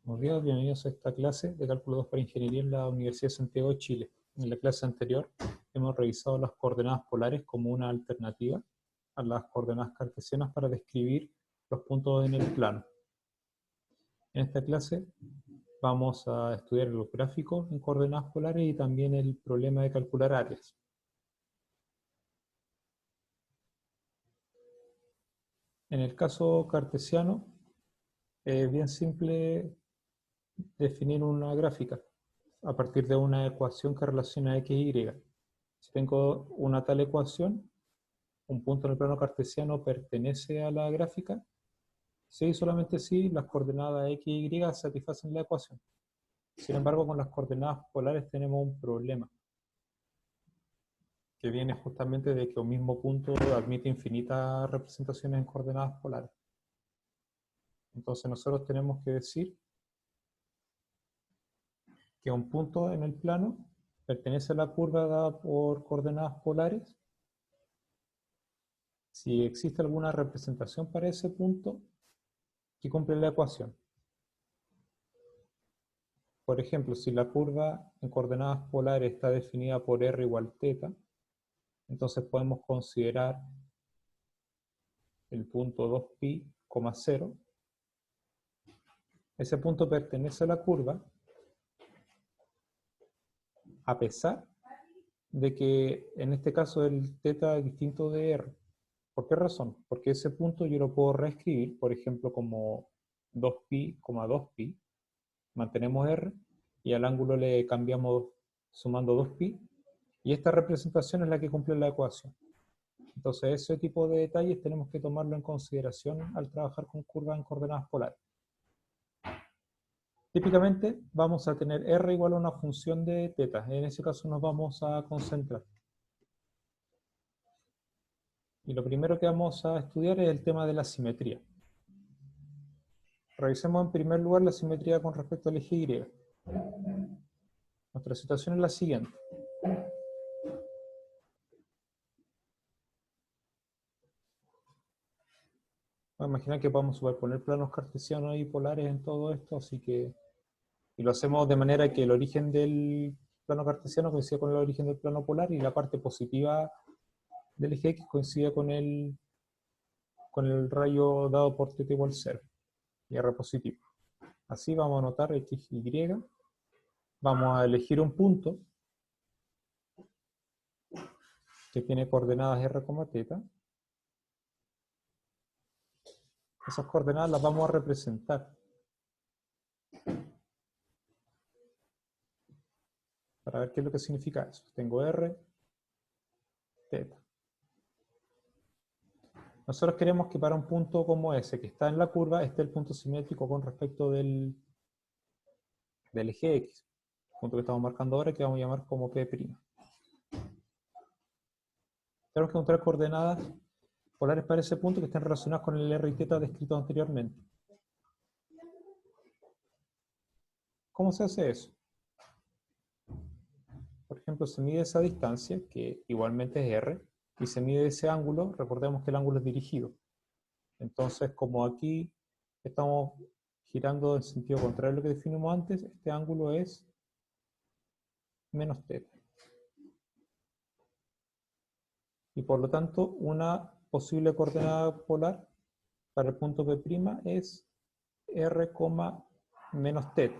Buenos días, bienvenidos a esta clase de Cálculo 2 para Ingeniería en la Universidad de Santiago de Chile. En la clase anterior hemos revisado las coordenadas polares como una alternativa a las coordenadas cartesianas para describir los puntos en el plano. En esta clase vamos a estudiar los gráficos en coordenadas polares y también el problema de calcular áreas. En el caso cartesiano, es bien simple definir una gráfica a partir de una ecuación que relaciona x y y. Si tengo una tal ecuación, un punto en el plano cartesiano pertenece a la gráfica, sí, solamente si las coordenadas x y y satisfacen la ecuación. Sin embargo, con las coordenadas polares tenemos un problema, que viene justamente de que un mismo punto admite infinitas representaciones en coordenadas polares. Entonces nosotros tenemos que decir que un punto en el plano pertenece a la curva dada por coordenadas polares si existe alguna representación para ese punto que cumple la ecuación. Por ejemplo, si la curva en coordenadas polares está definida por r igual θ, entonces podemos considerar el punto 2pi, 0. Ese punto pertenece a la curva a pesar de que en este caso el θ es distinto de r. ¿Por qué razón? Porque ese punto yo lo puedo reescribir, por ejemplo, como 2pi, 2pi, mantenemos r, y al ángulo le cambiamos sumando 2pi, y esta representación es la que cumple la ecuación. Entonces ese tipo de detalles tenemos que tomarlo en consideración al trabajar con curvas en coordenadas polares. Típicamente vamos a tener r igual a una función de θ, en ese caso nos vamos a concentrar. Y lo primero que vamos a estudiar es el tema de la simetría. Revisemos en primer lugar la simetría con respecto al eje Y. Nuestra situación es la siguiente. Vamos a imaginar que podemos superponer planos cartesianos y polares en todo esto, así que, y lo hacemos de manera que el origen del plano cartesiano coincide con el origen del plano polar y la parte positiva del eje X coincide con el rayo dado por θ igual 0 y R positivo. Así vamos a anotar X, Y. Vamos a elegir un punto que tiene coordenadas R, θ. Esas coordenadas las vamos a representar para ver qué es lo que significa eso. Tengo R, θ. Nosotros queremos que para un punto como ese, que está en la curva, esté el punto simétrico con respecto del eje X. El punto que estamos marcando ahora, que vamos a llamar como P'. Tenemos que encontrar coordenadas polares para ese punto que estén relacionadas con el R y θ descrito anteriormente. ¿Cómo se hace eso? Por ejemplo, se mide esa distancia, que igualmente es R, y se mide ese ángulo. Recordemos que el ángulo es dirigido. Entonces, como aquí estamos girando en sentido contrario a lo que definimos antes, este ángulo es menos θ. Y por lo tanto, una posible coordenada polar para el punto P' es R, menos θ.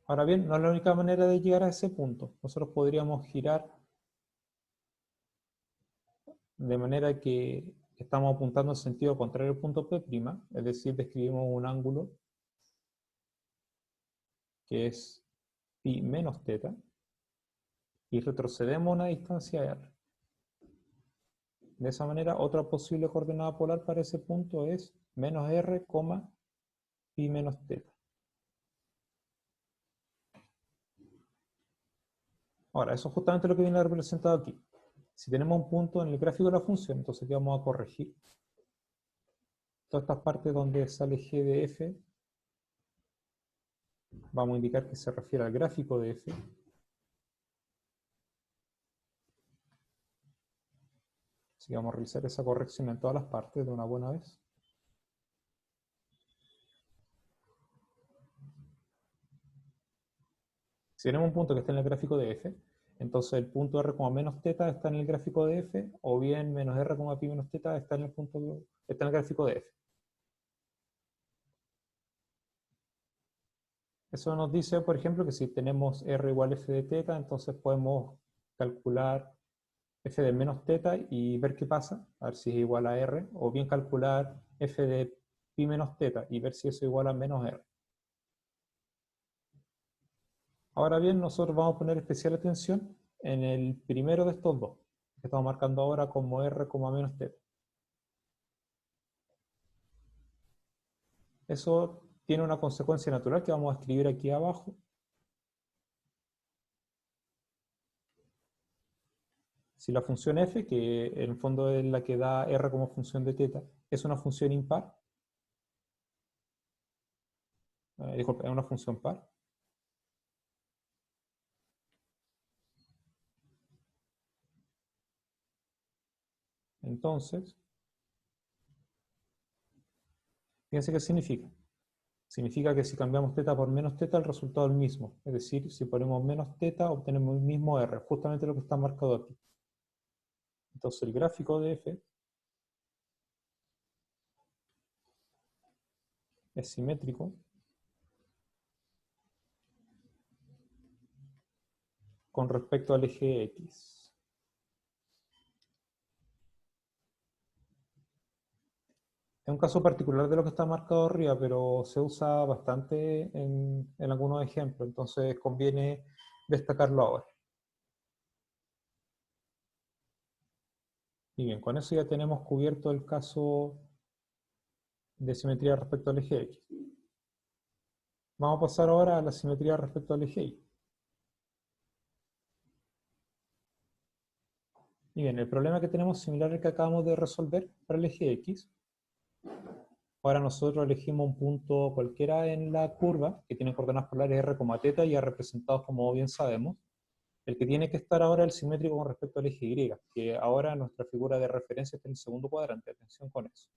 Ahora bien, no es la única manera de llegar a ese punto. Nosotros podríamos girar de manera que estamos apuntando en sentido contrario al punto P', es decir, describimos un ángulo que es pi menos θ, y retrocedemos una distancia r. De esa manera, otra posible coordenada polar para ese punto es menos r, pi menos θ. Ahora, eso es justamente lo que viene representado aquí. Si tenemos un punto en el gráfico de la función, entonces ¿qué vamos a corregir? Todas estas partes donde sale g de f, vamos a indicar que se refiere al gráfico de f. Así que vamos a realizar esa corrección en todas las partes de una buena vez. Si tenemos un punto que está en el gráfico de f, entonces el punto r, menos θ está en el gráfico de f, o bien menos r, pi menos θ está en el gráfico de f. Eso nos dice, por ejemplo, que si tenemos r igual a f de θ, entonces podemos calcular f de menos θ y ver qué pasa, a ver si es igual a r, o bien calcular f de pi menos θ y ver si eso es igual a menos r. Ahora bien, nosotros vamos a poner especial atención en el primero de estos dos, que estamos marcando ahora como r, menos θ. Eso tiene una consecuencia natural que vamos a escribir aquí abajo. Si la función f, que en el fondo es la que da r como función de θ, es una función impar, disculpe, es una función par, entonces, fíjense qué significa. Significa que si cambiamos θ por menos θ, el resultado es el mismo. Es decir, si ponemos menos θ, obtenemos el mismo r, justamente lo que está marcado aquí. Entonces el gráfico de f es simétrico con respecto al eje X. Es un caso particular de lo que está marcado arriba, pero se usa bastante en algunos ejemplos, entonces conviene destacarlo ahora. Y bien, con eso ya tenemos cubierto el caso de simetría respecto al eje X. Vamos a pasar ahora a la simetría respecto al eje Y. Y bien, el problema que tenemos es similar al que acabamos de resolver para el eje X. Ahora nosotros elegimos un punto cualquiera en la curva que tiene coordenadas polares r, θ, ya representados como bien sabemos. El que tiene que estar ahora es el simétrico con respecto al eje Y, que ahora nuestra figura de referencia está en el segundo cuadrante. Atención con eso.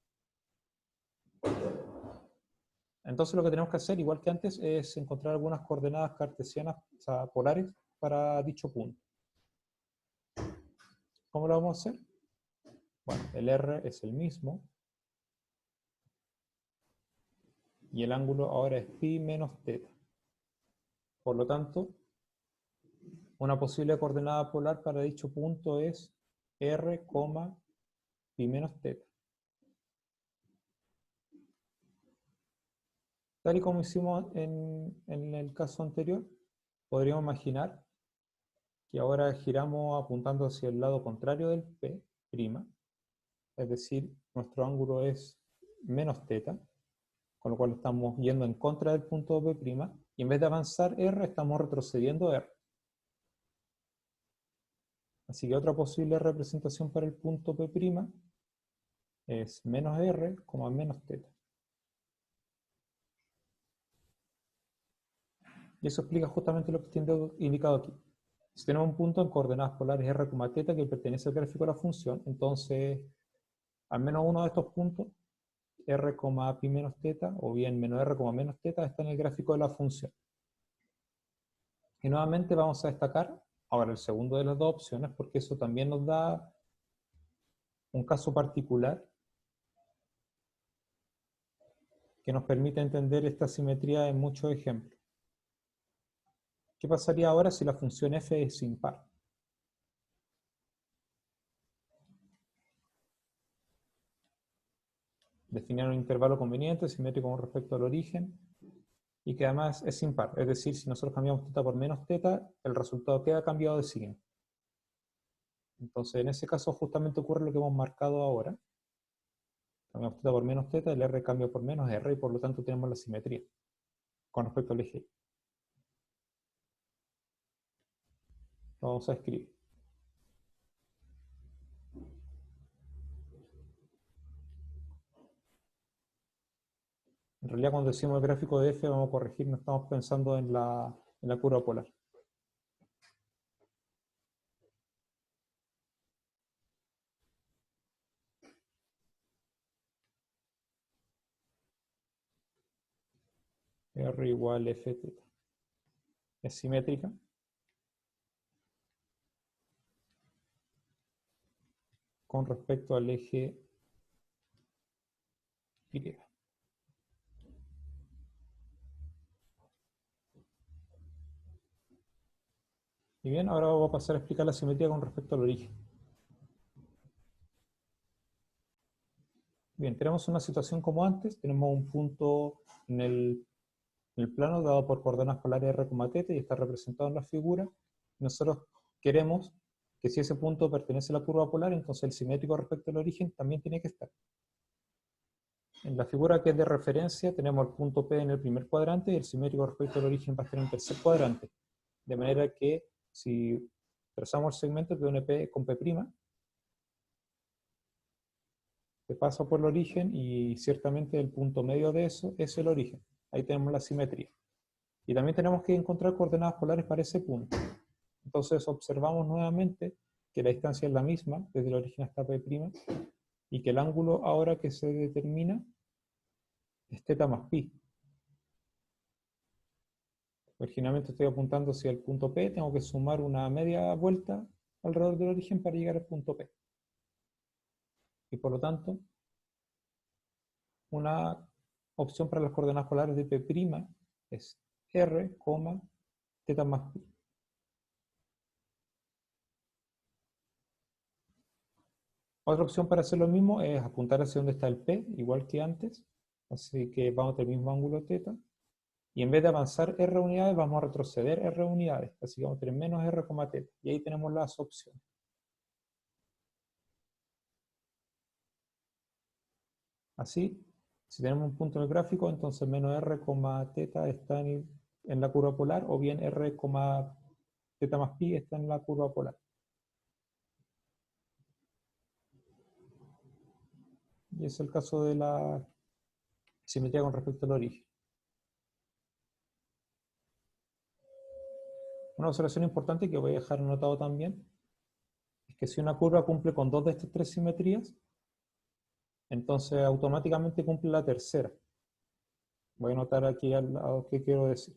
Entonces lo que tenemos que hacer, igual que antes, es encontrar algunas coordenadas cartesianas, o sea, polares, para dicho punto. ¿Cómo lo vamos a hacer? Bueno, el r es el mismo, y el ángulo ahora es pi menos θ. Por lo tanto, una posible coordenada polar para dicho punto es r, pi menos θ. Tal y como hicimos en el caso anterior, podríamos imaginar que ahora giramos apuntando hacia el lado contrario del P', es decir, nuestro ángulo es menos θ, con lo cual estamos yendo en contra del punto P', y en vez de avanzar R, estamos retrocediendo R. Así que otra posible representación para el punto P' es menos R, menos θ. Y eso explica justamente lo que está indicado aquí. Si tenemos un punto en coordenadas polares r, θ que pertenece al gráfico de la función, entonces al menos uno de estos puntos, r, pi menos θ, o bien menos r, menos θ, está en el gráfico de la función. Y nuevamente vamos a destacar ahora el segundo de las dos opciones, porque eso también nos da un caso particular que nos permite entender esta simetría en muchos ejemplos. ¿Qué pasaría ahora si la función f es impar? Definir un intervalo conveniente, simétrico con respecto al origen, y que además es impar. Es decir, si nosotros cambiamos θ por menos θ, el resultado queda cambiado de signo. Entonces, en ese caso justamente ocurre lo que hemos marcado ahora. Cambiamos θ por menos θ, el r cambia por menos r, y por lo tanto tenemos la simetría con respecto al eje. Lo vamos a escribir. En realidad, cuando decimos el gráfico de f, vamos a corregir, no estamos pensando en la curva polar. R igual f θ. es simétrica con respecto al eje Y. Y bien, ahora voy a pasar a explicar la simetría con respecto al origen. Bien, tenemos una situación como antes, tenemos un punto en el plano dado por coordenadas polares r, θ y está representado en la figura. Nosotros queremos que si ese punto pertenece a la curva polar, entonces el simétrico respecto al origen también tiene que estar. En la figura que es de referencia tenemos el punto P en el primer cuadrante y el simétrico respecto al origen va a estar en el tercer cuadrante. De manera que si trazamos el segmento de un P con P', se pasa por el origen y ciertamente el punto medio de eso es el origen. Ahí tenemos la simetría. Y también tenemos que encontrar coordenadas polares para ese punto. Entonces observamos nuevamente que la distancia es la misma desde el origen hasta P', y que el ángulo ahora que se determina es θ más pi. Originalmente estoy apuntando hacia el punto P, tengo que sumar una media vuelta alrededor del origen para llegar al punto P. Y por lo tanto, una opción para las coordenadas polares de P' es r, θ más pi. Otra opción para hacer lo mismo es apuntar hacia donde está el P, igual que antes. Así que vamos a tener el mismo ángulo θ. Y en vez de avanzar r unidades, vamos a retroceder r unidades. Así que vamos a tener menos r, θ. Y ahí tenemos las opciones. Así, si tenemos un punto en el gráfico, entonces menos r, θ está en la curva polar, o bien r, θ más pi está en la curva polar. Y es el caso de la simetría con respecto al origen. Una observación importante que voy a dejar anotado también es que si una curva cumple con dos de estas tres simetrías, entonces automáticamente cumple la tercera. Voy a anotar aquí al lado qué quiero decir.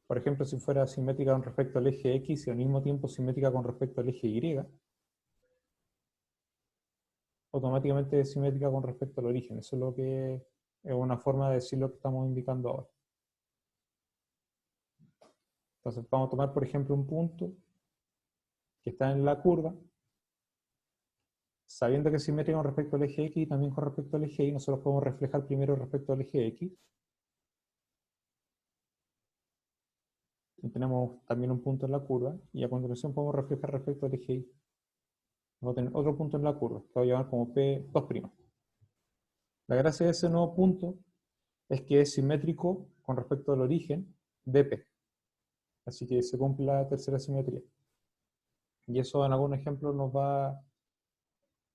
Por ejemplo, si fuera simétrica con respecto al eje X y al mismo tiempo simétrica con respecto al eje Y, automáticamente es simétrica con respecto al origen. Eso es lo que es una forma de decir lo que estamos indicando ahora. Entonces vamos a tomar, por ejemplo, un punto que está en la curva, sabiendo que es simétrica con respecto al eje X y también con respecto al eje Y, nosotros podemos reflejar primero respecto al eje X. Y tenemos también un punto en la curva, y a continuación podemos reflejar respecto al eje Y. Vamos a tener otro punto en la curva, que voy a llamar como P2'. La gracia de ese nuevo punto es que es simétrico con respecto al origen de P. Así que se cumple la tercera simetría. Y eso en algún ejemplo nos va a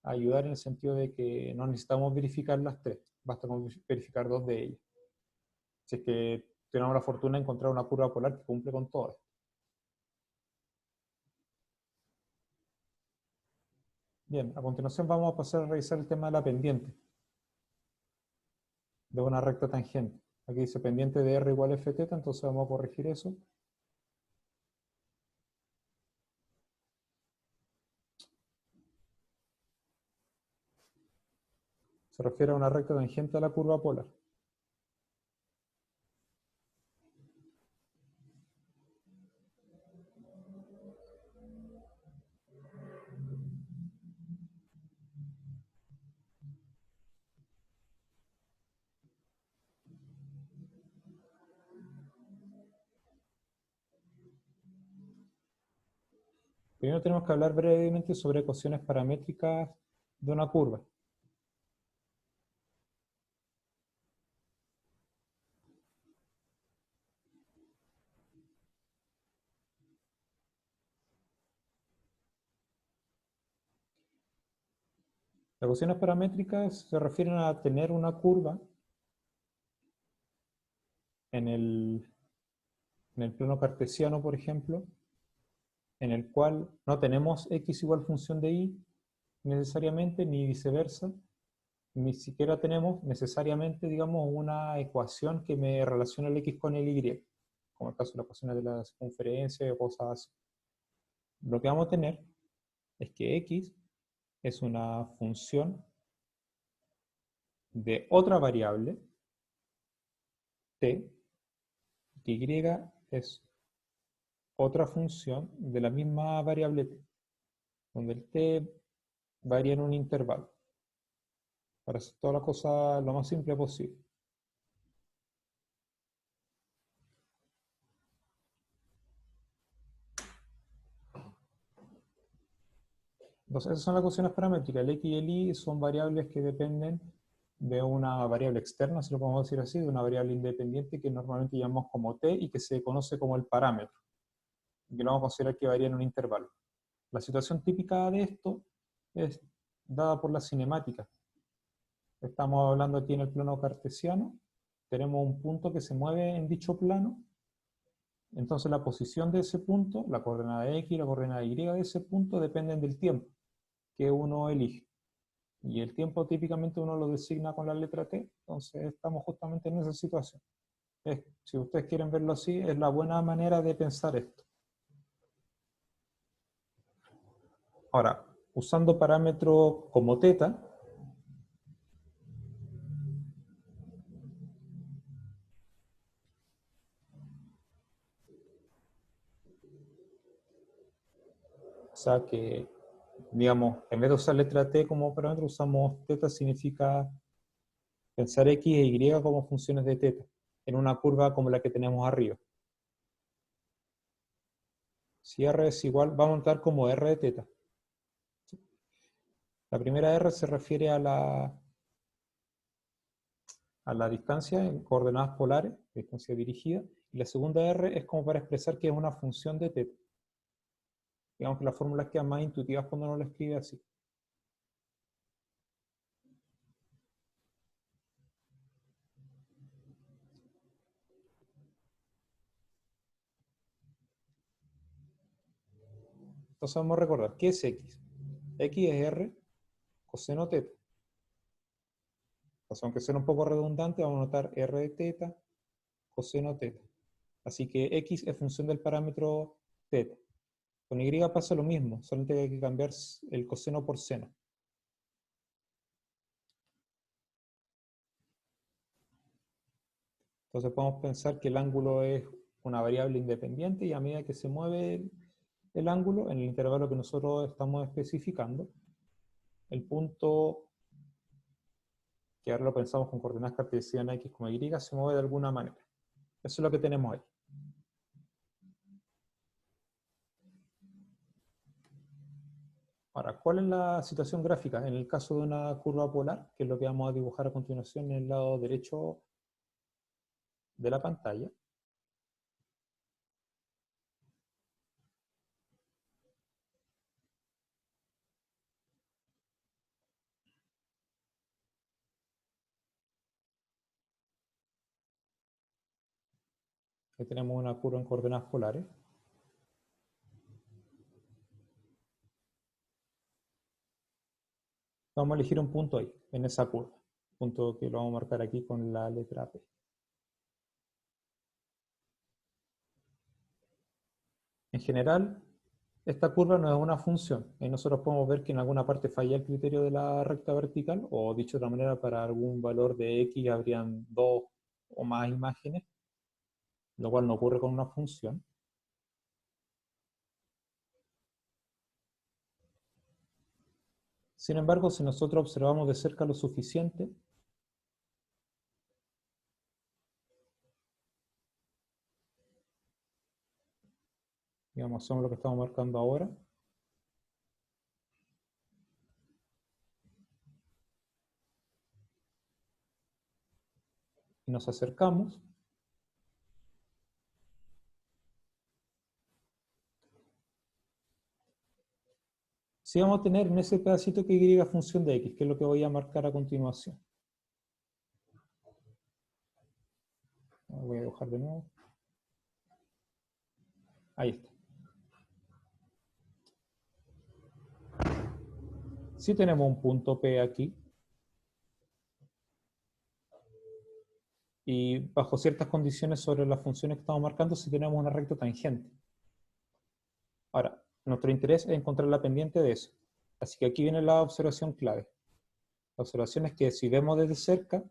ayudar en el sentido de que no necesitamos verificar las tres, basta con verificar dos de ellas. Si es que tenemos la fortuna de encontrar una curva polar que cumple con todas. Bien, a continuación vamos a pasar a revisar el tema de la pendiente de una recta tangente. Aquí dice pendiente de r igual a f θ, entonces vamos a corregir eso. Se refiere a una recta tangente a la curva polar. Primero tenemos que hablar brevemente sobre ecuaciones paramétricas de una curva. Las ecuaciones paramétricas se refieren a tener una curva en el plano cartesiano, por ejemplo, en el cual no tenemos x igual función de y necesariamente, ni viceversa, ni siquiera tenemos necesariamente, digamos, una ecuación que me relacione el x con el y, como el caso de las ecuaciones de la circunferencia o cosas así. Lo que vamos a tener es que x es una función de otra variable, t, que y es otra función de la misma variable t, donde el t varía en un intervalo, para hacer toda la cosa lo más simple posible. Entonces, esas son las ecuaciones paramétricas. El x y el y son variables que dependen de una variable externa, si lo podemos decir así, de una variable independiente que normalmente llamamos como t y que se conoce como el parámetro, y que lo vamos a considerar que varía en un intervalo. La situación típica de esto es dada por la cinemática. Estamos hablando aquí en el plano cartesiano, tenemos un punto que se mueve en dicho plano, entonces la posición de ese punto, la coordenada x y la coordenada y de ese punto dependen del tiempo que uno elige. Y el tiempo típicamente uno lo designa con la letra t, entonces estamos justamente en esa situación. Si ustedes quieren verlo así, es la buena manera de pensar esto. Ahora, usando parámetros como teta, o sea que, digamos, en vez de usar letra t como parámetro, usamos teta, significa pensar x e y como funciones de teta, en una curva como la que tenemos arriba. Si r es igual, vamos a montar como r de teta. La primera r se refiere a la distancia en coordenadas polares, distancia dirigida, y la segunda r es como para expresar que es una función de teta. Digamos que las fórmulas quedan más intuitivas cuando uno lo escribe así. Entonces vamos a recordar, ¿qué es x? X es r coseno teta. Entonces, aunque sea un poco redundante, vamos a notar r de teta coseno teta. Así que x es función del parámetro teta. Con y pasa lo mismo, solamente hay que cambiar el coseno por seno. Entonces podemos pensar que el ángulo es una variable independiente y a medida que se mueve el ángulo en el intervalo que nosotros estamos especificando, el punto, que ahora lo pensamos con coordenadas cartesianas x, y, se mueve de alguna manera. Eso es lo que tenemos ahí. Ahora, ¿cuál es la situación gráfica? En el caso de una curva polar, que es lo que vamos a dibujar a continuación en el lado derecho de la pantalla. Aquí tenemos una curva en coordenadas polares. Vamos a elegir un punto ahí, en esa curva. Punto que lo vamos a marcar aquí con la letra P. En general, esta curva no es una función. Y nosotros podemos ver que en alguna parte falla el criterio de la recta vertical, o dicho de otra manera, para algún valor de x habrían dos o más imágenes, lo cual no ocurre con una función. Sin embargo, si nosotros observamos de cerca lo suficiente, digamos, somos lo que estamos marcando ahora, y nos acercamos, sí vamos a tener en ese pedacito que y función de x, que es lo que voy a marcar a continuación. Voy a dibujar de nuevo. Ahí está. Si tenemos un punto P aquí, y bajo ciertas condiciones sobre las funciones que estamos marcando, si tenemos una recta tangente. Ahora, nuestro interés es encontrar la pendiente de eso. Así que aquí viene la observación clave. La observación es que si vemos desde cerca,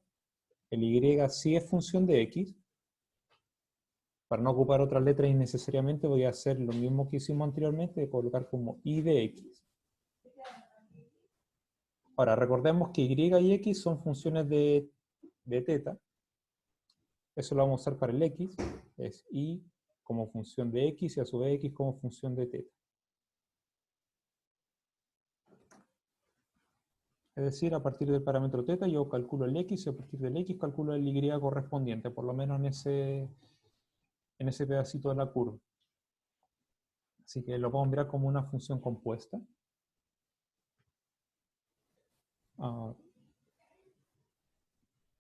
el y sí es función de x. Para no ocupar otras letras innecesariamente, voy a hacer lo mismo que hicimos anteriormente, de colocar como y de x. Ahora, recordemos que y x son funciones de teta. Eso lo vamos a usar para el x. Es y como función de x y a su vez x como función de teta. Es decir, a partir del parámetro teta yo calculo el x y a partir del x calculo el y correspondiente, por lo menos en ese pedacito de la curva. Así que lo podemos mirar como una función compuesta.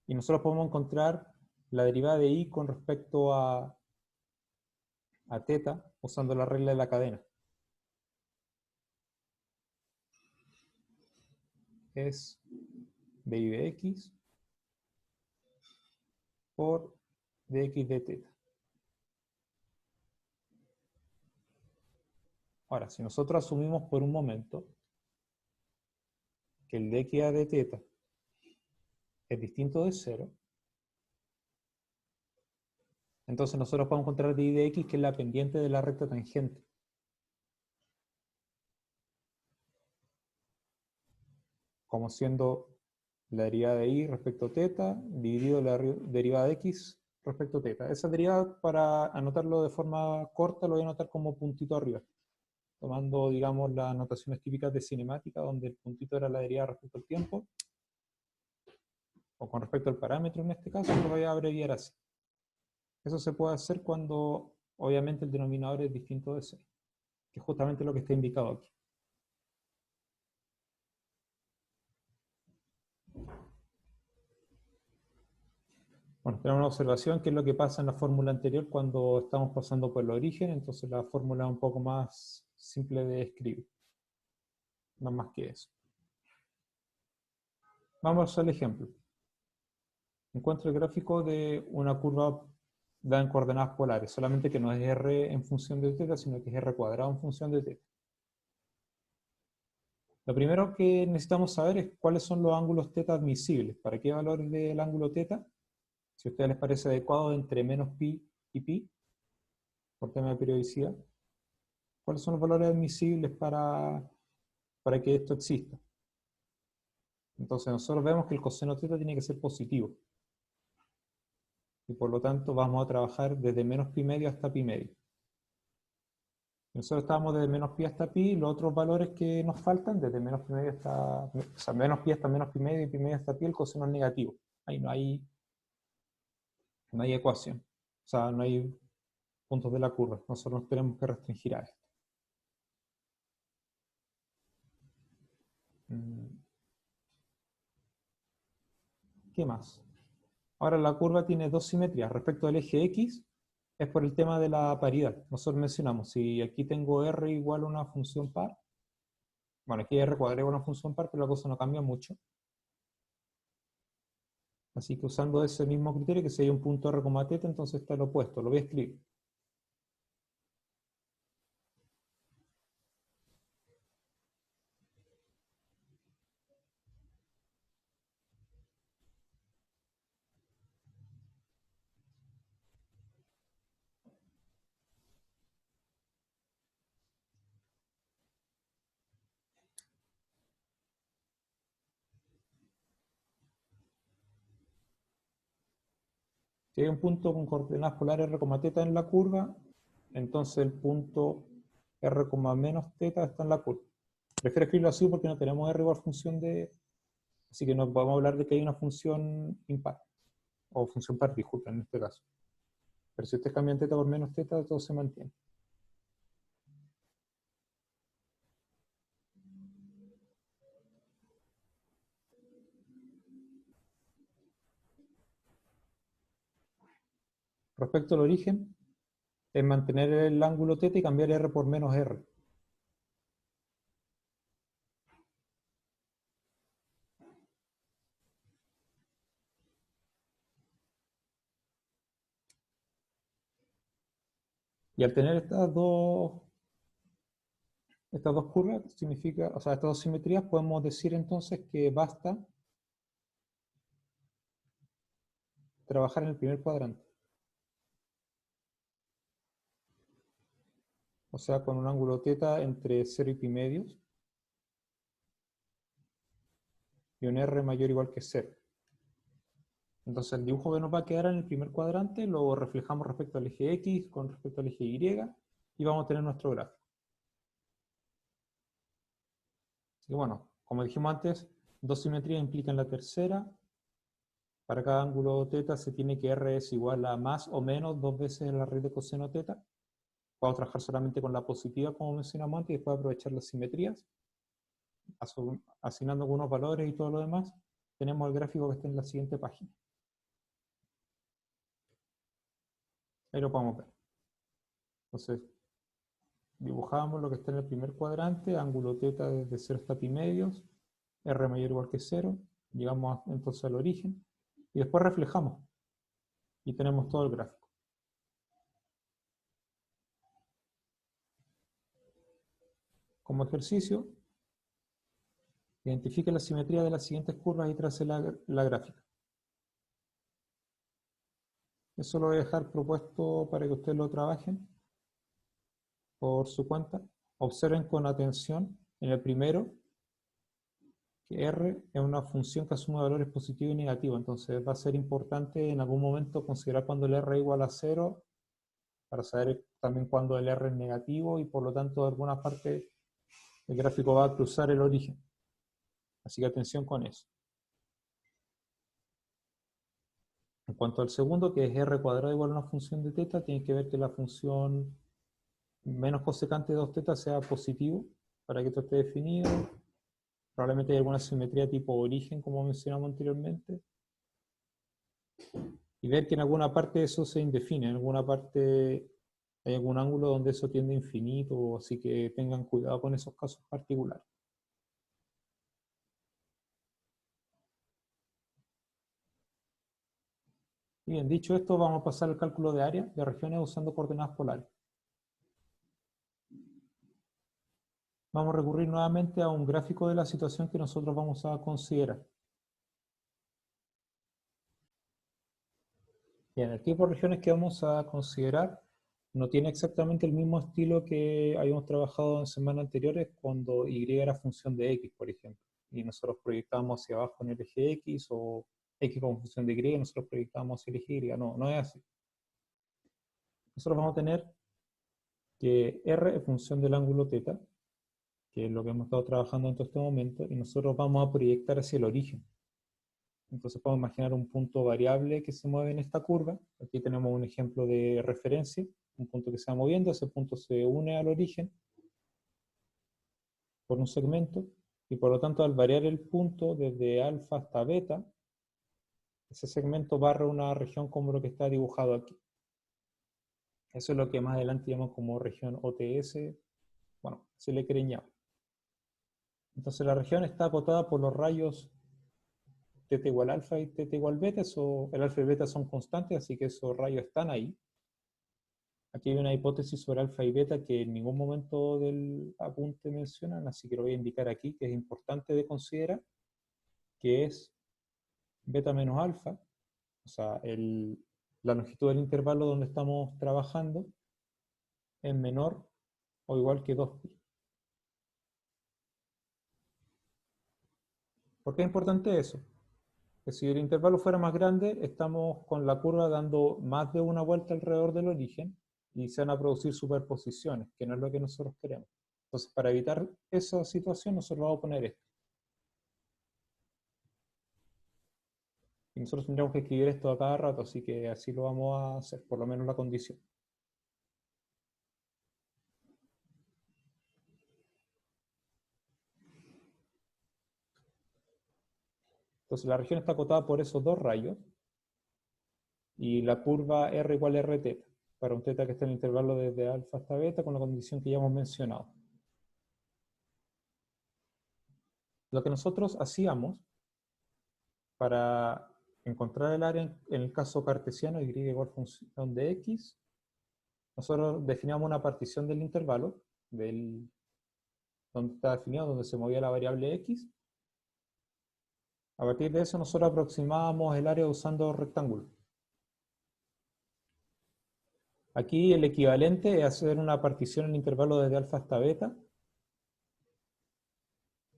Y nosotros podemos encontrar la derivada de y con respecto a teta usando la regla de la cadena. Es dy de x por dx de teta. Ahora, si nosotros asumimos por un momento que el dx de teta es distinto de 0, entonces nosotros podemos encontrar dy de x, que es la pendiente de la recta tangente. Como siendo la derivada de y respecto a teta dividido la derivada de x respecto a teta. Esa derivada, para anotarlo de forma corta, lo voy a anotar como puntito arriba, tomando, digamos, las notaciones típicas de cinemática, donde el puntito era la derivada respecto al tiempo, o con respecto al parámetro en este caso, lo voy a abreviar así. Eso se puede hacer cuando, obviamente, el denominador es distinto de 0, que es justamente lo que está indicado aquí. Bueno, tenemos una observación, que es lo que pasa en la fórmula anterior cuando estamos pasando por el origen, entonces la fórmula es un poco más simple de escribir. No más que eso. Vamos al ejemplo. Encuentro el gráfico de una curva dada en coordenadas polares, solamente que no es r en función de teta, sino que es r cuadrado en función de teta. Lo primero que necesitamos saber es cuáles son los ángulos teta admisibles. ¿Para qué valor del ángulo teta? Si a ustedes les parece adecuado, entre menos pi y pi, por tema de periodicidad. ¿Cuáles son los valores admisibles para que esto exista? Entonces nosotros vemos que el coseno teta tiene que ser positivo. Y por lo tanto vamos a trabajar desde menos pi medio hasta pi medio. Nosotros estábamos desde menos pi hasta pi, los otros valores que nos faltan, desde menos pi medio hasta, o sea, menos pi hasta menos pi medio y pi medio hasta pi, el coseno es negativo. Ahí no hay ecuación. O sea, no hay puntos de la curva. Nosotros tenemos que restringir a esto. ¿Qué más? Ahora la curva tiene dos simetrías. Respecto al eje X, es por el tema de la paridad. Nosotros mencionamos, si aquí tengo R igual a una función par, bueno, aquí R cuadrado igual a una función par, pero la cosa no cambia mucho. Así que usando ese mismo criterio, que si hay un punto R, teta, entonces está el opuesto. Lo voy a escribir. Si hay un punto con coordenadas polares R, teta en la curva, entonces el punto R, menos teta está en la curva. Prefiero escribirlo así porque no tenemos R igual función de... Así que no podemos hablar de que hay una función impar. O función par, disculpen, en este caso. Pero si ustedes cambian teta por menos teta, todo se mantiene. respecto al origen es mantener el ángulo θ y cambiar r por menos r. Y al tener estas dos curvas, significa, o sea, estas dos simetrías, podemos decir entonces que basta trabajar en el primer cuadrante. O sea, con un ángulo θ entre 0 y pi medios y un r mayor o igual que 0. Entonces el dibujo que nos va a quedar en el primer cuadrante lo reflejamos respecto al eje X con respecto al eje Y y vamos a tener nuestro gráfico. Así que bueno, como dijimos antes, dos simetrías implican la tercera. Para cada ángulo θ se tiene que r es igual a más o menos 2 veces la raíz de coseno θ. Vamos a trabajar solamente con la positiva como mencionamos antes y después aprovechar las simetrías. Asignando algunos valores y todo lo demás, tenemos el gráfico que está en la siguiente página. Ahí lo podemos ver. Entonces, dibujamos lo que está en el primer cuadrante, ángulo θ desde 0 hasta pi medios, r mayor o igual que 0, llegamos entonces al origen, y después reflejamos, y tenemos todo el gráfico. Como ejercicio, identifique la simetría de las siguientes curvas y trace la gráfica. Eso lo voy a dejar propuesto para que ustedes lo trabajen por su cuenta. Observen con atención en el primero que r es una función que asume valores positivos y negativos, entonces va a ser importante en algún momento considerar cuando el r es igual a 0 para saber también cuando el r es negativo y por lo tanto de alguna parte el gráfico va a cruzar el origen. Así que atención con eso. En cuanto al segundo, que es r cuadrado igual a una función de θ, tienen que ver que la función menos cosecante de 2θ sea positivo para que esto esté definido. Probablemente hay alguna simetría tipo origen, como mencionamos anteriormente. Y ver que en alguna parte eso se indefine, en alguna parte hay algún ángulo donde eso tiende a infinito, así que tengan cuidado con esos casos particulares. Bien, dicho esto, vamos a pasar al cálculo de área de regiones usando coordenadas polares. Vamos a recurrir nuevamente a un gráfico de la situación que nosotros vamos a considerar. Bien, el tipo de regiones que vamos a considerar no tiene exactamente el mismo estilo que habíamos trabajado en semanas anteriores cuando y era función de x, por ejemplo. Y nosotros proyectamos hacia abajo en el eje x o x como función de y, nosotros proyectamos hacia el eje y. No, no es así. Nosotros vamos a tener que r es función del ángulo θ, que es lo que hemos estado trabajando en todo este momento, y nosotros vamos a proyectar hacia el origen. Entonces podemos imaginar un punto variable que se mueve en esta curva. Aquí tenemos un ejemplo de referencia, un punto que se va moviendo, ese punto se une al origen por un segmento, y por lo tanto al variar el punto desde alfa hasta beta, ese segmento barra una región como lo que está dibujado aquí. Eso es lo que más adelante llamamos como región OTS, bueno, se le quieren llamar. Entonces la región está acotada por los rayos θ igual alfa y θ igual beta, el alfa y beta son constantes, así que esos rayos están ahí. Aquí hay una hipótesis sobre alfa y beta que en ningún momento del apunte mencionan, así que lo voy a indicar aquí, que es importante de considerar, que es beta menos alfa, o sea, la longitud del intervalo donde estamos trabajando es menor o igual que 2pi. ¿Por qué es importante eso? Que si el intervalo fuera más grande, estamos con la curva dando más de una vuelta alrededor del origen y se van a producir superposiciones, que no es lo que nosotros queremos. Entonces, para evitar esa situación, nosotros vamos a poner esto. Y nosotros tendríamos que escribir esto a cada rato, así que así lo vamos a hacer, por lo menos la condición. Entonces, la región está acotada por esos dos rayos. y la curva R igual a R teta, para un teta que está en el intervalo desde alfa hasta beta, con la condición que ya hemos mencionado. Lo que nosotros hacíamos para encontrar el área en el caso cartesiano, y igual función de x, nosotros definíamos una partición del intervalo, donde está definido, donde se movía la variable x. A partir de eso nosotros aproximábamos el área usando rectángulos. Aquí el equivalente es hacer una partición en el intervalo desde alfa hasta beta.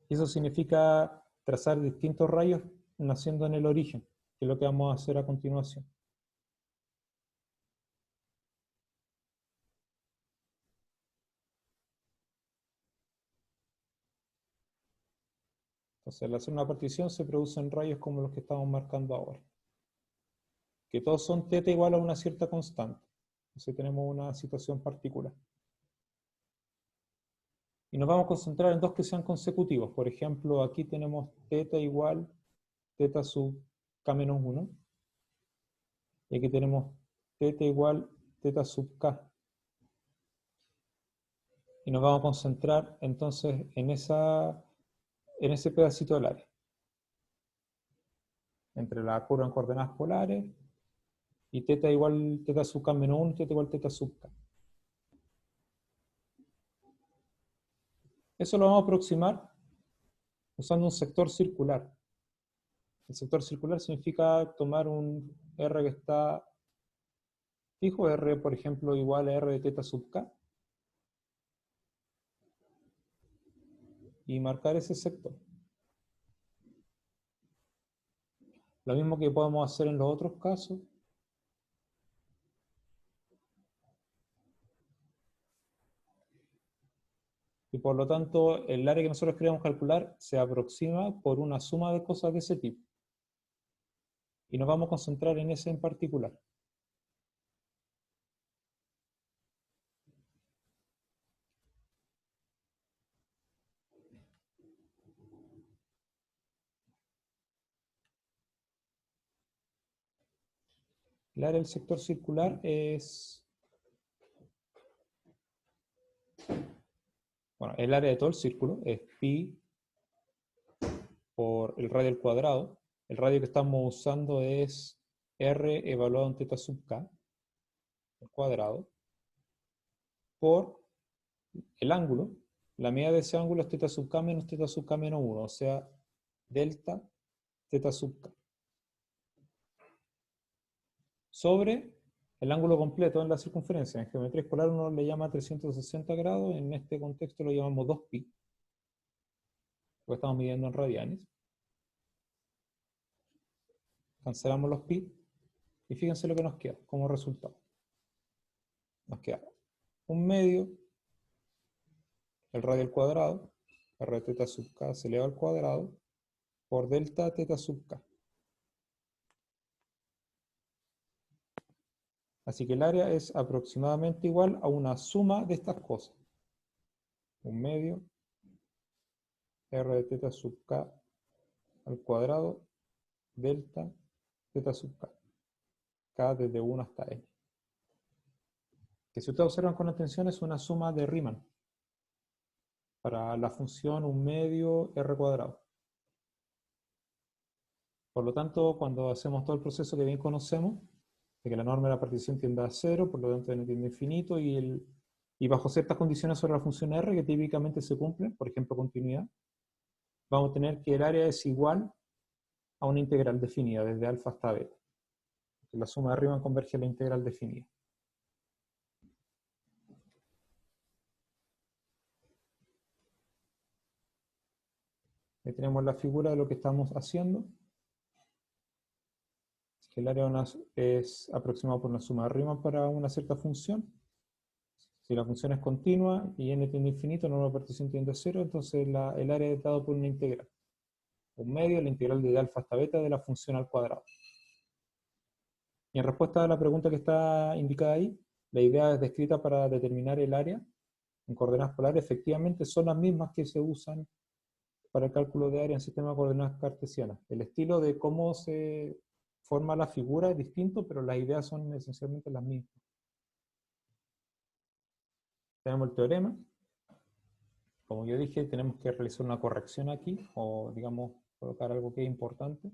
Y eso significa trazar distintos rayos naciendo en el origen, que es lo que vamos a hacer a continuación. Entonces, al hacer una partición se producen rayos como los que estamos marcando ahora, que todos son θ igual a una cierta constante. Entonces tenemos una situación particular. Y nos vamos a concentrar en dos que sean consecutivos. Por ejemplo, aquí tenemos θ igual θ sub k menos 1. Y aquí tenemos θ igual θ sub k. Y nos vamos a concentrar entonces en ese pedacito del área. Entre la curva en coordenadas polares y θ igual θ sub k menos 1, θ igual θ sub k. Eso lo vamos a aproximar usando un sector circular. El sector circular significa tomar un R que está fijo, R por ejemplo igual a R de θ sub k, y marcar ese sector. Lo mismo que podemos hacer en los otros casos. Y por lo tanto, el área que nosotros queremos calcular se aproxima por una suma de cosas de ese tipo. Y nos vamos a concentrar en ese en particular. El área del sector circular es... Bueno, el área de todo el círculo es pi por el radio al cuadrado. El radio que estamos usando es R evaluado en θ sub k, al cuadrado, por el ángulo. La medida de ese ángulo es θ sub k menos θ sub k menos 1, o sea, delta θ sub k. Sobre el ángulo completo en la circunferencia. En geometría escolar uno le llama 360 grados, en este contexto lo llamamos 2pi, porque estamos midiendo en radianes. Cancelamos los pi, y fíjense lo que nos queda como resultado. Nos queda un medio, el radio al cuadrado, r θ sub k se eleva al cuadrado, por delta θ sub k. Así que el área es aproximadamente igual a una suma de estas cosas. Un medio, r de θ sub k al cuadrado, delta θ sub k. K desde 1 hasta n. Que si ustedes observan con atención es una suma de Riemann. Para la función un medio r cuadrado. Por lo tanto, cuando hacemos todo el proceso que bien conocemos, de que la norma de la partición tiende a 0, por lo tanto n tiende a infinito, y bajo ciertas condiciones sobre la función r que típicamente se cumplen, por ejemplo continuidad, vamos a tener que el área es igual a una integral definida desde alfa hasta beta. La suma de Riemann converge a la integral definida. Ahí tenemos la figura de lo que estamos haciendo. El área es aproximado por una suma de Riemann para una cierta función. Si la función es continua y n tiende a infinito, norma de partición tiende a 0, entonces el área es dado por una integral. Un medio, la integral de alfa hasta beta de la función al cuadrado. Y en respuesta a la pregunta que está indicada ahí, la idea es descrita para determinar el área en coordenadas polares, efectivamente son las mismas que se usan para el cálculo de área en sistema de coordenadas cartesianas. El estilo de cómo se forma la figura es distinto, pero las ideas son esencialmente las mismas. Tenemos el teorema. Como yo dije, tenemos que realizar una corrección aquí, o digamos, colocar algo que es importante.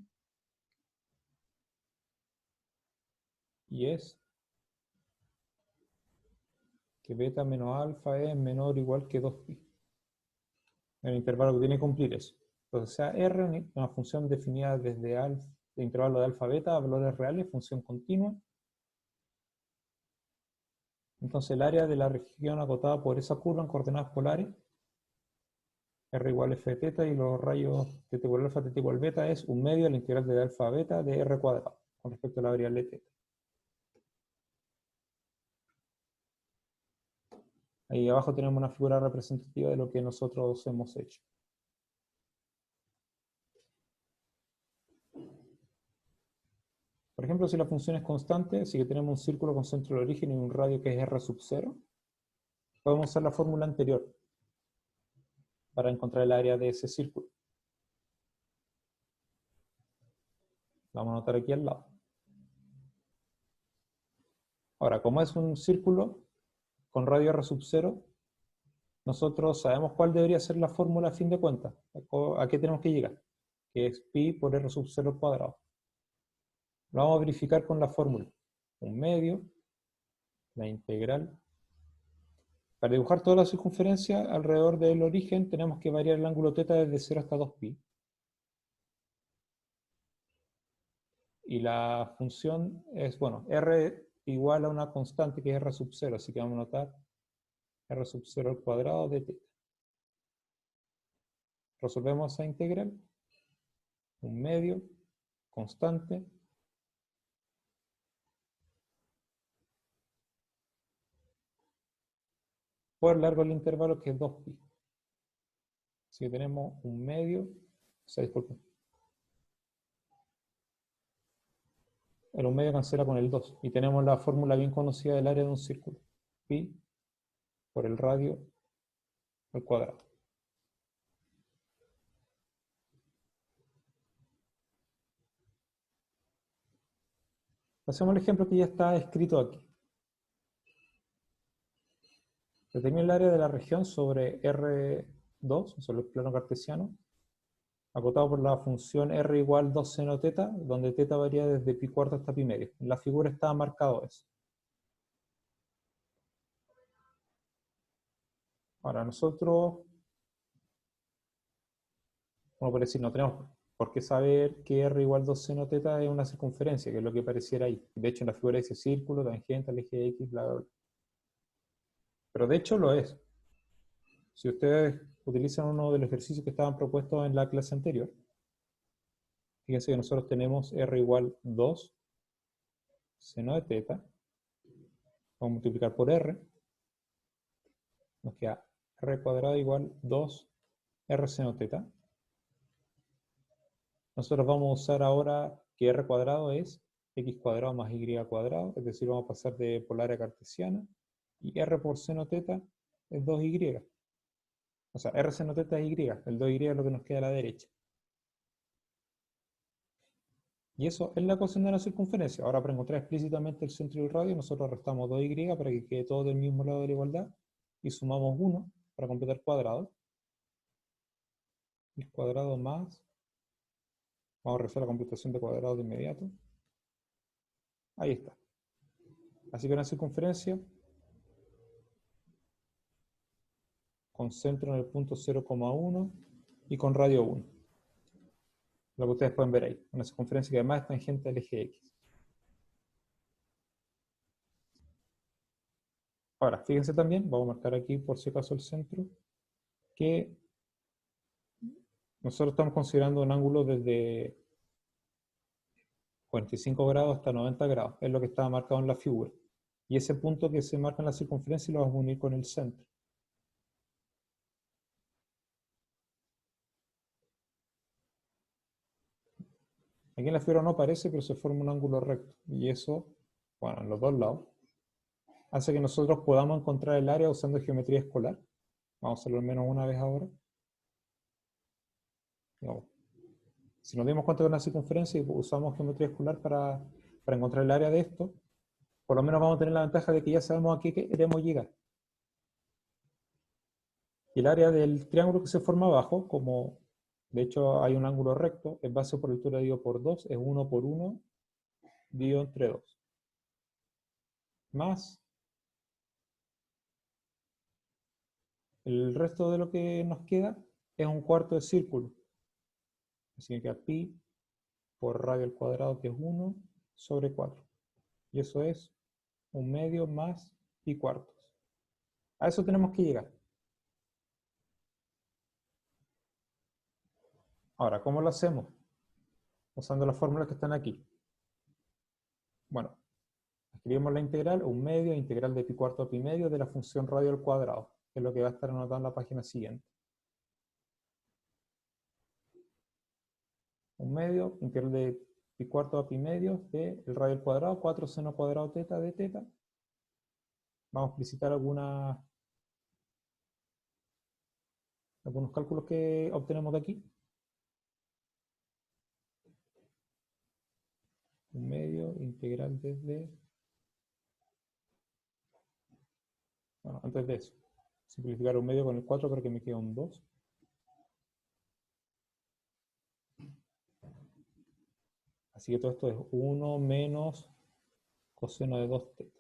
Y es que beta menos alfa es menor o igual que 2pi. El intervalo que tiene que cumplir eso. Entonces, sea R, una función definida desde el intervalo de alfa beta a valores reales, función continua. Entonces, el área de la región acotada por esa curva en coordenadas polares, R igual f de teta, y los rayos teta igual alfa, teta igual beta, es un medio de la integral de alfa a beta de R cuadrado, con respecto a la variable teta. Ahí abajo tenemos una figura representativa de lo que nosotros hemos hecho. Por ejemplo, si la función es constante, así que tenemos un círculo con centro de origen y un radio que es R sub 0, podemos usar la fórmula anterior para encontrar el área de ese círculo. La vamos a anotar aquí al lado. Ahora, como es un círculo con radio R sub 0, nosotros sabemos cuál debería ser la fórmula a fin de cuentas. ¿A qué tenemos que llegar? Que es pi por R sub 0 al cuadrado. Lo vamos a verificar con la fórmula. Un medio, la integral. Para dibujar toda la circunferencia alrededor del origen, tenemos que variar el ángulo θ desde 0 hasta 2pi. Y la función es, bueno, r igual a una constante que es r sub 0, así que vamos a notar r sub 0 al cuadrado de θ. Resolvemos esa integral. Un medio, constante. Por largo del intervalo que es 2pi. Así que tenemos un medio, o sea, disculpen. El 1 medio cancela con el 2. Y tenemos la fórmula bien conocida del área de un círculo. Pi por el radio al cuadrado. Hacemos el ejemplo que ya está escrito aquí. Determina el área de la región sobre R2, sobre el plano cartesiano, acotado por la función R igual 2 seno teta, donde teta varía desde pi cuarto hasta pi medio. En la figura está marcado eso. Ahora nosotros, como por decir, no tenemos por qué saber que R igual 2 seno teta es una circunferencia, que es lo que pareciera ahí. De hecho, en la figura dice círculo, tangente al eje X, bla, bla, bla. Pero de hecho lo es. Si ustedes utilizan uno de los ejercicios que estaban propuestos en la clase anterior, fíjense que nosotros tenemos R igual 2 seno de teta. Vamos a multiplicar por R. Nos queda R cuadrado igual 2 R seno teta. Nosotros vamos a usar ahora que R cuadrado es X cuadrado más Y cuadrado, es decir, vamos a pasar de polar a cartesiana, y R por seno teta es 2Y. O sea, R seno teta es Y, el 2Y es lo que nos queda a la derecha. Y eso es la ecuación de la circunferencia. Ahora, para encontrar explícitamente el centro y el radio, nosotros restamos 2Y para que quede todo del mismo lado de la igualdad, y sumamos 1 para completar cuadrado. El cuadrado más, vamos a realizar la computación de cuadrado de inmediato. Ahí está. Así que una circunferencia con centro en el punto 0,1 y con radio 1. Lo que ustedes pueden ver ahí. Una circunferencia que además es tangente al eje X. Ahora, fíjense también, vamos a marcar aquí por si acaso el centro, que nosotros estamos considerando un ángulo desde 45 grados hasta 90 grados. Es lo que estaba marcado en la figura. Y ese punto que se marca en la circunferencia lo vamos a unir con el centro. Aquí en la figura no aparece, pero se forma un ángulo recto. Y eso, bueno, en los dos lados, hace que nosotros podamos encontrar el área usando geometría escolar. Vamos a hacerlo al menos una vez ahora. No. Si nos dimos cuenta de una circunferencia y usamos geometría escolar para encontrar el área de esto, por lo menos vamos a tener la ventaja de que ya sabemos a qué queremos llegar. Y el área del triángulo que se forma abajo, como de hecho hay un ángulo recto, es base por altura dividido por 2, es 1 por 1 dividido entre 2. Más el resto de lo que nos queda es un cuarto de círculo. Así que queda pi por radio al cuadrado, que es 1 sobre 4. Y eso es 1/2 más pi cuartos. A eso tenemos que llegar. Ahora, ¿cómo lo hacemos? Usando las fórmulas que están aquí. Bueno, escribimos la integral, 1/2 integral de pi cuarto a pi medio de la función radio al cuadrado, que es lo que va a estar anotado en la página siguiente. 1/2 integral de pi cuarto a pi medio de el radio al cuadrado, 4 seno cuadrado teta de teta. Vamos a explicitar algunos cálculos que obtenemos de aquí. 1/2 integral desde... Bueno, antes de eso, simplificar 1/2 con el 4 para que me quede un 2. Así que todo esto es 1 menos coseno de 2 teta.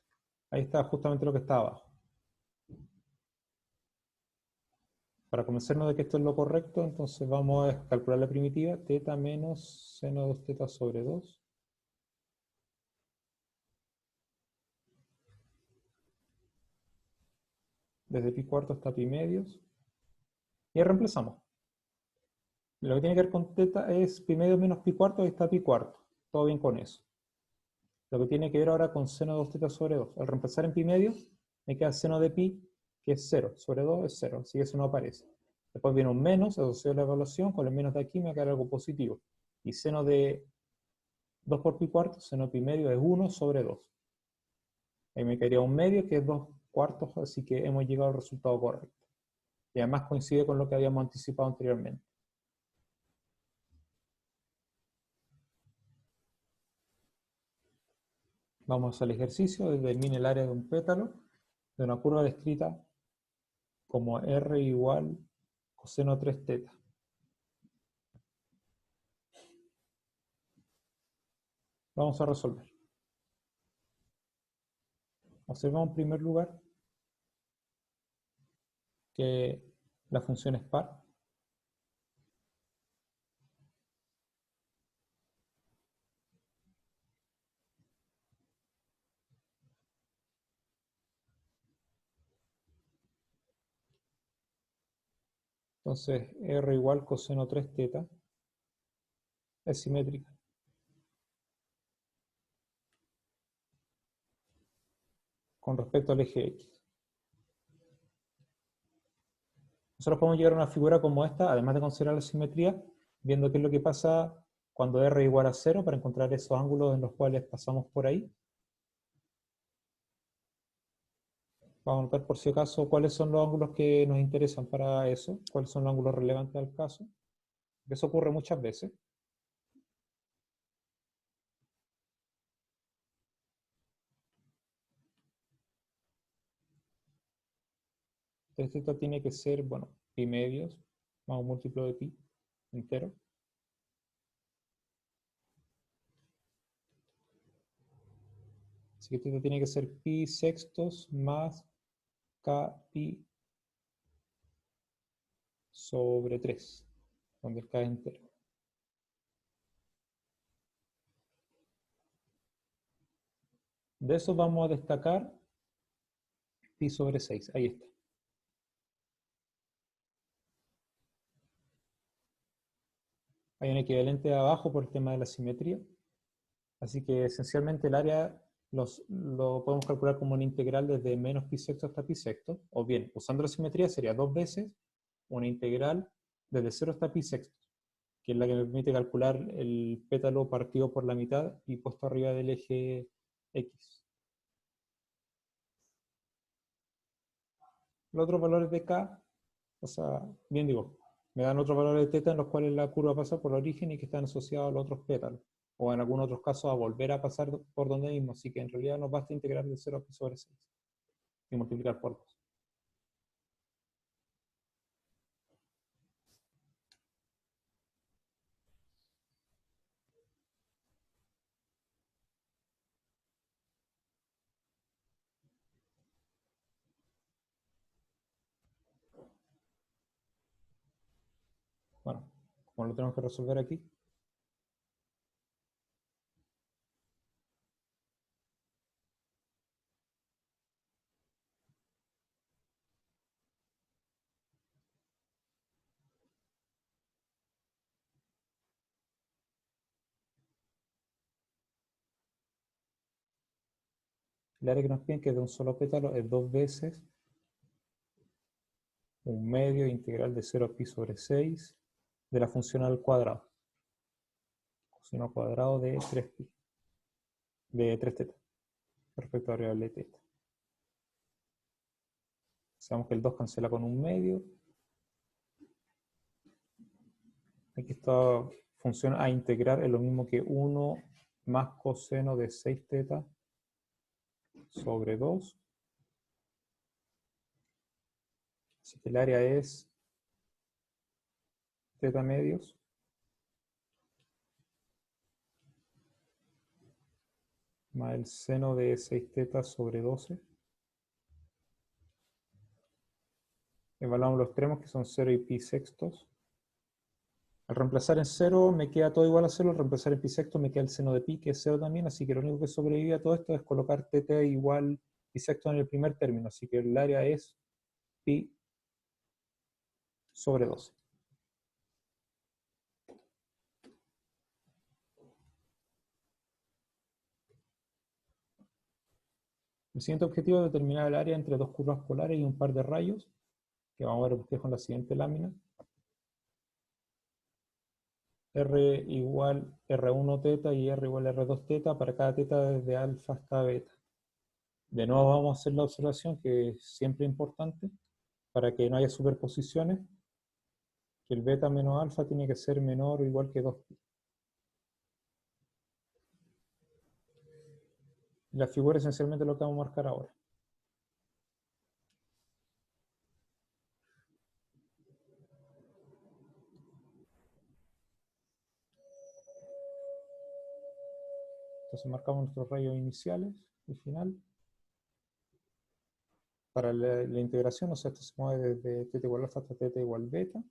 Ahí está justamente lo que está abajo. Para convencernos de que esto es lo correcto, entonces vamos a calcular la primitiva, teta menos seno de 2 teta sobre 2. Desde pi cuarto hasta pi medios. Y reemplazamos. Lo que tiene que ver con teta es pi medios menos pi cuarto, ahí está pi cuarto. Todo bien con eso. Lo que tiene que ver ahora con seno de 2 teta sobre 2. Al reemplazar en pi medios, me queda seno de pi, que es 0. Sobre 2 es 0, así que eso no aparece. Después viene un menos asociado a la evaluación, con el menos de aquí me va a quedar algo positivo. Y seno de 2 por pi cuarto, seno de pi medio es 1 sobre 2. Ahí me quedaría un medio, que es 2 cuartos, así que hemos llegado al resultado correcto. Y además coincide con lo que habíamos anticipado anteriormente. Vamos al ejercicio, determine el área de un pétalo de una curva descrita como R igual coseno 3 teta. Vamos a resolver. Observamos en primer lugar que la función es par. Entonces R igual coseno 3 teta es simétrica. Con respecto al eje X. Nosotros podemos llegar a una figura como esta, además de considerar la simetría, viendo qué es lo que pasa cuando R igual a 0 para encontrar esos ángulos en los cuales pasamos por ahí. Vamos a notar por si acaso cuáles son los ángulos que nos interesan para eso, cuáles son los ángulos relevantes al caso. Eso ocurre muchas veces. Entonces esto tiene que ser, bueno, pi medios más un múltiplo de pi entero. Así que esto tiene que ser pi sextos más k pi sobre 3, donde el k es entero. De eso vamos a destacar pi sobre 6, ahí está. Hay un equivalente de abajo por el tema de la simetría. Así que esencialmente el área lo podemos calcular como una integral desde menos pi sexto hasta pi sexto. O bien, usando la simetría sería 2 veces una integral desde 0 hasta pi sexto, que es la que me permite calcular el pétalo partido por la mitad y puesto arriba del eje X. Los otros valores de k, o sea, bien digo, Me dan otros valores de θ en los cuales la curva pasa por el origen y que están asociados a los otros pétalos. O en algunos otros casos a volver a pasar por donde mismo. Así que en realidad nos basta integrar de 0 a pi sobre 6 y multiplicar por 2. Bueno, como lo tenemos que resolver aquí, el área que nos piden, que es de un solo pétalo, es 2 veces un medio integral de 0 a pi sobre 6 de la función al cuadrado. Coseno cuadrado de 3pi, de 3θ, respecto a la variable θ. Sabemos que el 2 cancela con un medio. Aquí esta función a integrar es lo mismo que 1 más coseno de 6θ sobre 2. Así que el área es θ medios más el seno de 6θ sobre 12. Evaluamos los extremos que son 0 y pi sextos. Al reemplazar en 0 me queda todo igual a 0, al reemplazar en pi sexto me queda el seno de pi, que es 0 también, así que lo único que sobrevive a todo esto es colocar θ igual pi sexto en el primer término, así que el área es pi sobre 12. El siguiente objetivo es determinar el área entre dos curvas polares y un par de rayos, que vamos a ver bosquejo en la siguiente lámina. R igual R1 θ y R igual R2 θ para cada θ desde alfa hasta beta. De nuevo vamos a hacer la observación, que es siempre importante, para que no haya superposiciones, que el beta menos alfa tiene que ser menor o igual que 2pi. La figura es esencialmente lo que vamos a marcar ahora. Entonces marcamos nuestros rayos iniciales y final. Para la integración, o sea, esto se mueve desde θ igual alfa hasta θ igual beta.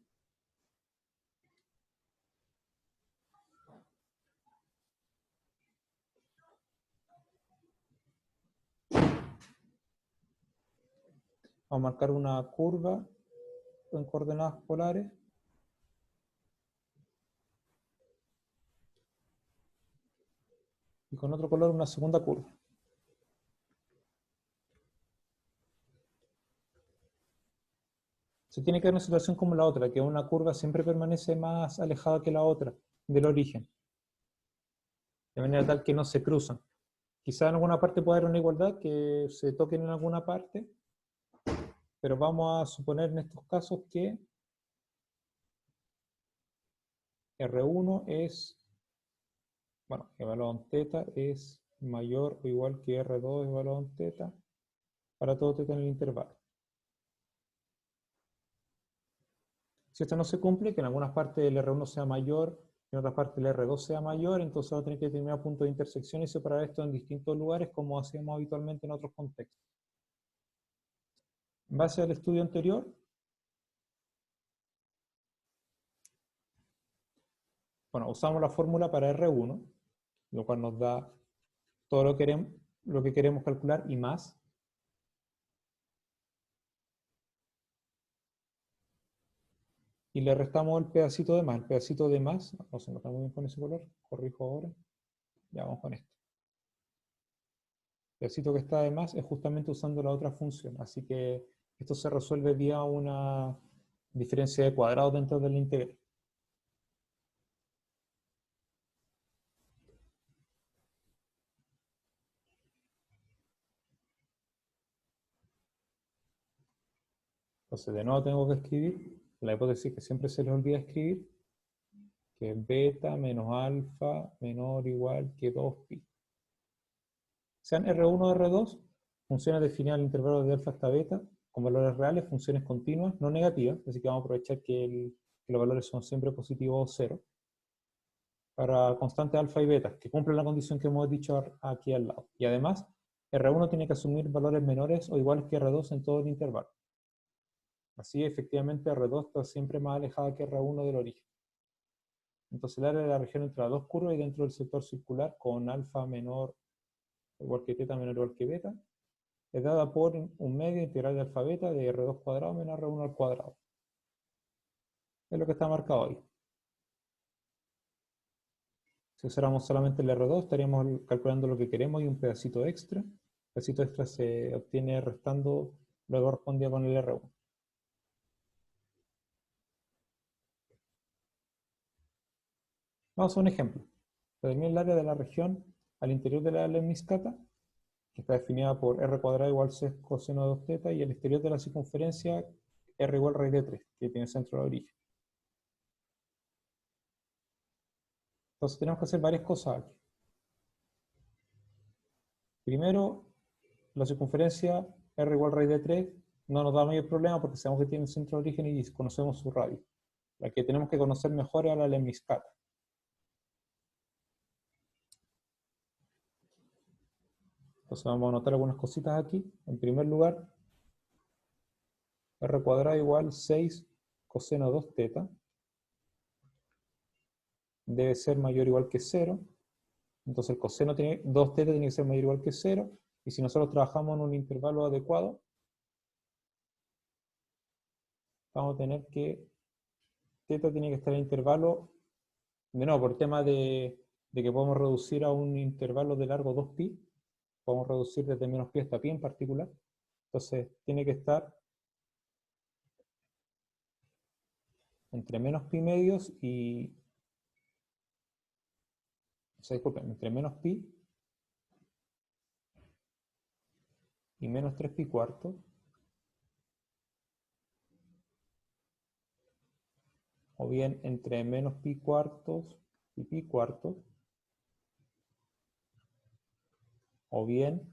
Vamos a marcar una curva en coordenadas polares. Y con otro color una segunda curva. Se tiene que ver una situación como la otra, que una curva siempre permanece más alejada que la otra del origen, de manera tal que no se cruzan. Quizá en alguna parte pueda haber una igualdad, que se toquen en alguna parte, pero vamos a suponer en estos casos que R1 es, bueno, evaluado en θ es mayor o igual que R2 evaluado en θ para todo θ en el intervalo. Si esto no se cumple, que en algunas partes el R1 sea mayor, en otras partes el R2 sea mayor, entonces vamos a tener que determinar puntos de intersección y separar esto en distintos lugares, como hacíamos habitualmente en otros contextos. En base al estudio anterior, bueno, usamos la fórmula para R1, lo cual nos da todo lo que queremos calcular y más. Y le restamos el pedacito de más. El pedacito de más, no se nota muy bien con ese color, corrijo ahora. Ya vamos con esto. El pedacito que está de más es justamente usando la otra función. Así que esto se resuelve vía una diferencia de cuadrados dentro del integral. Entonces de nuevo tengo que escribir la hipótesis que siempre se les olvida escribir, que es beta menos alfa menor o igual que 2pi. Sean R1 o R2, funciones definidas al intervalo de alfa hasta beta, con valores reales, funciones continuas, no negativas, así que vamos a aprovechar que los valores son siempre positivos o cero, para constantes alfa y beta, que cumplen la condición que hemos dicho aquí al lado. Y además, R1 tiene que asumir valores menores o iguales que R2 en todo el intervalo. Así, efectivamente, R2 está siempre más alejada que R1 del origen. Entonces, el área de la región entre las dos curvas y dentro del sector circular con alfa menor o igual que teta menor o igual que beta, es dada por un medio integral de alfa beta de R2 cuadrado menos R1 al cuadrado. Es lo que está marcado ahí. Si usáramos solamente el R2, estaríamos calculando lo que queremos y un pedacito extra. El pedacito extra se obtiene restando lo que correspondía con el R1. Vamos a un ejemplo. Determina el área de la región al interior de la lemniscata, que está definida por R cuadrado igual C coseno de 2 teta, y el exterior de la circunferencia R igual raíz de 3, que tiene centro de origen. Entonces tenemos que hacer varias cosas aquí. Primero, la circunferencia R igual raíz de 3 no nos da mayor problema porque sabemos que tiene centro de origen y conocemos su radio. La que tenemos que conocer mejor es la lemniscata. Entonces vamos a anotar algunas cositas aquí. En primer lugar, R cuadrado igual 6 coseno 2 teta debe ser mayor o igual que 0. Entonces el coseno tiene 2 teta tiene que ser mayor o igual que 0. Y si nosotros trabajamos en un intervalo adecuado, vamos a tener que teta tiene que estar en el intervalo, de nuevo, por el tema de que podemos reducir a un intervalo de largo 2pi, podemos reducir desde menos pi hasta pi en particular. Entonces tiene que estar entre menos pi medios y, o sea, disculpen, entre menos pi y menos 3 pi cuartos, o bien entre menos pi cuartos y pi cuartos, o bien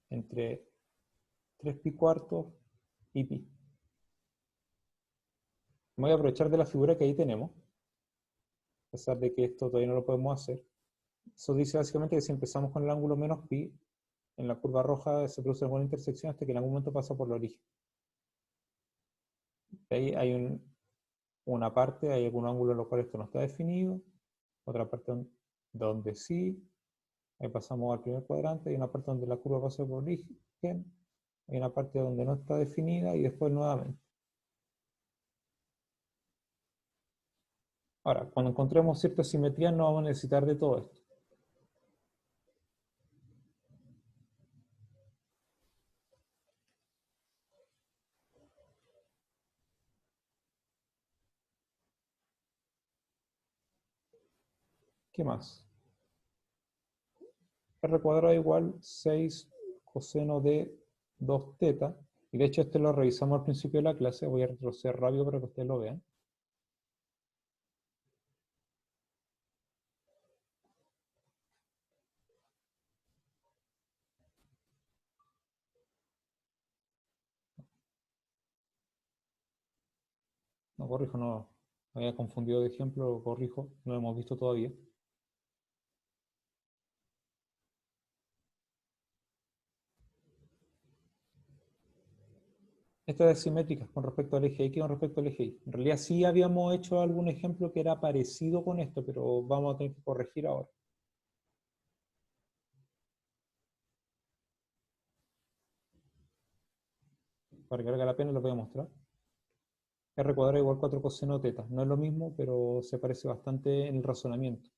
entre 3 pi cuartos y pi. Voy a aprovechar de la figura que ahí tenemos, a pesar de que esto todavía no lo podemos hacer. Eso dice básicamente que si empezamos con el ángulo menos pi, en la curva roja se produce alguna intersección hasta que en algún momento pasa por el origen. De ahí hay una parte, hay algún ángulo en lo cual esto no está definido, otra parte donde sí, ahí pasamos al primer cuadrante, hay una parte donde la curva pasa por el origen, hay una parte donde no está definida y después nuevamente. Ahora, cuando encontremos ciertas simetrías no vamos a necesitar de todo esto. ¿Qué más? R cuadrado igual 6 coseno de 2 teta. Y de hecho este lo revisamos al principio de la clase. Voy a retroceder rápido para que ustedes lo vean. No, corrijo, no. Me había confundido de ejemplo, corrijo. No lo hemos visto todavía. Estas es simétricas con respecto al eje X y con respecto al eje Y. En realidad sí habíamos hecho algún ejemplo que era parecido con esto, pero vamos a tener que corregir ahora. Para que valga la pena lo voy a mostrar. R cuadrado igual 4 coseno teta. No es lo mismo, pero se parece bastante en el razonamiento.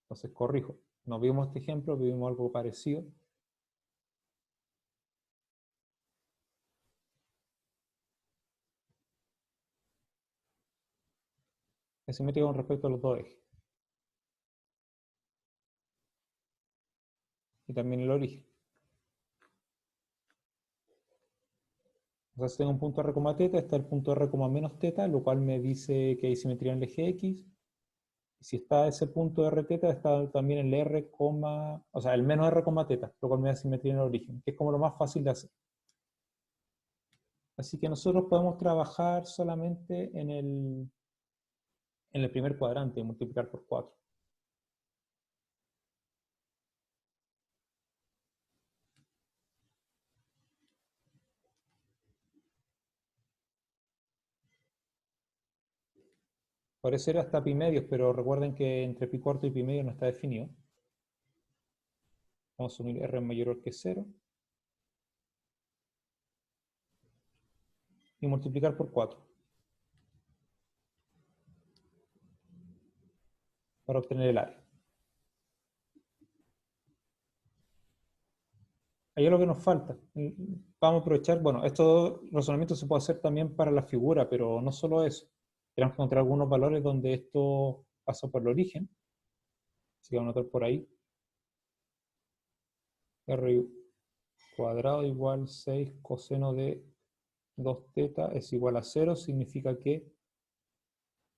Entonces corrijo. No vimos este ejemplo, vimos algo parecido. Es simétrica con respecto a los dos ejes. Y también el origen. O sea, si tengo un punto R, teta, está el punto R, menos teta, lo cual me dice que hay simetría en el eje X. Si está ese punto R teta, está también el R, o sea, el menos R, teta, lo cual me da simetría en el origen, que es como lo más fácil de hacer. Así que nosotros podemos trabajar solamente en el primer cuadrante, multiplicar por 4. Parece ser hasta pi medios, pero recuerden que entre pi cuarto y pi medio no está definido. Vamos a asumir R mayor que 0 y multiplicar por 4 para obtener el área. Ahí es lo que nos falta. Vamos a aprovechar, bueno, estos razonamientos se puede hacer también para la figura, pero no solo eso. Tenemos que encontrar algunos valores donde esto pasa por el origen. Así que vamos a anotar por ahí. R cuadrado igual 6 coseno de 2 teta es igual a 0. Significa que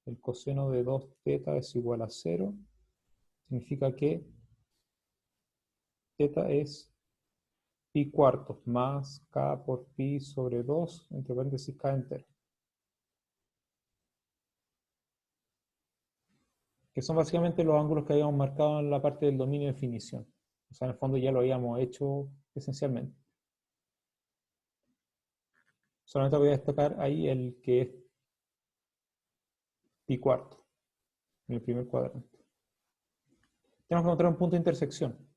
el coseno de 2 teta es igual a 0. Significa que teta es pi cuartos más k por pi sobre 2, entre paréntesis k entero. Que son básicamente los ángulos que habíamos marcado en la parte del dominio de definición. O sea, en el fondo ya lo habíamos hecho esencialmente. Solamente voy a destacar ahí el que es pi cuarto, en el primer cuadrante. Tenemos que encontrar un punto de intersección.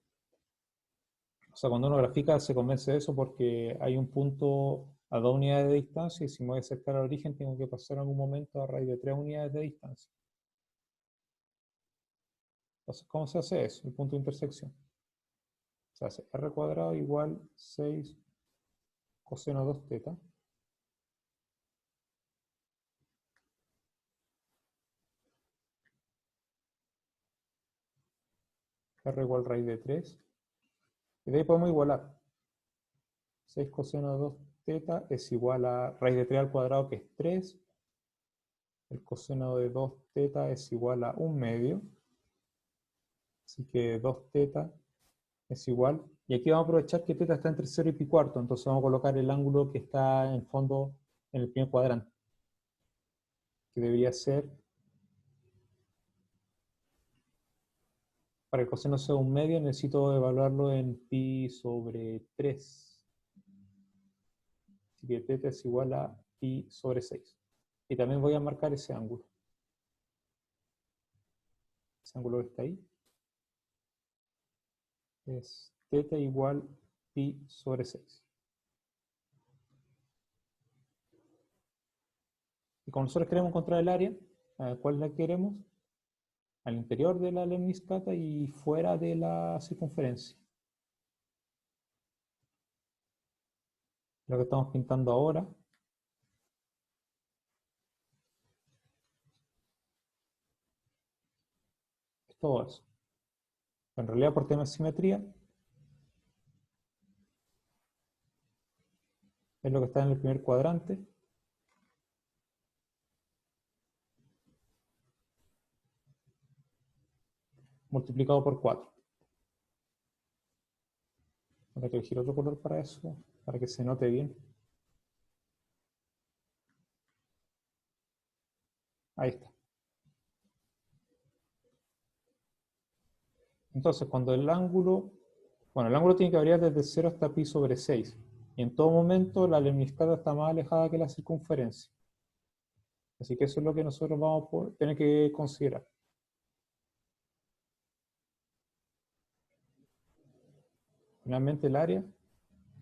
O sea, cuando uno grafica se convence de eso porque hay un punto a 2 unidades de distancia y si me voy a acercar al origen tengo que pasar en algún momento a raíz de 3 unidades de distancia. Entonces, ¿cómo se hace eso? El punto de intersección. Se hace r cuadrado igual 6 coseno 2 teta. R igual raíz de 3. Y de ahí podemos igualar. 6 coseno de 2 teta es igual a raíz de 3 al cuadrado, que es 3. El coseno de 2 teta es igual a 1 medio. Así que 2 teta es igual. Y aquí vamos a aprovechar que teta está entre 0 y pi cuarto. Entonces vamos a colocar el ángulo que está en el fondo en el primer cuadrante. Que debería ser, para que el coseno sea 1 medio, necesito evaluarlo en pi sobre 3. Así que teta es igual a pi sobre 6. Y también voy a marcar ese ángulo. Ese ángulo que está ahí es teta igual pi sobre 6. Y como nosotros queremos encontrar el área, ¿cuál la queremos? Al interior de la lemniscata y fuera de la circunferencia. Lo que estamos pintando ahora es todo eso. En realidad, por tema de simetría, es lo que está en el primer cuadrante. Multiplicado por 4. Voy a elegir otro color para eso, para que se note bien. Ahí está. Entonces, cuando el ángulo tiene que variar desde 0 hasta pi sobre 6. Y en todo momento la lemniscata está más alejada que la circunferencia. Así que eso es lo que nosotros vamos a tener que considerar. Finalmente el área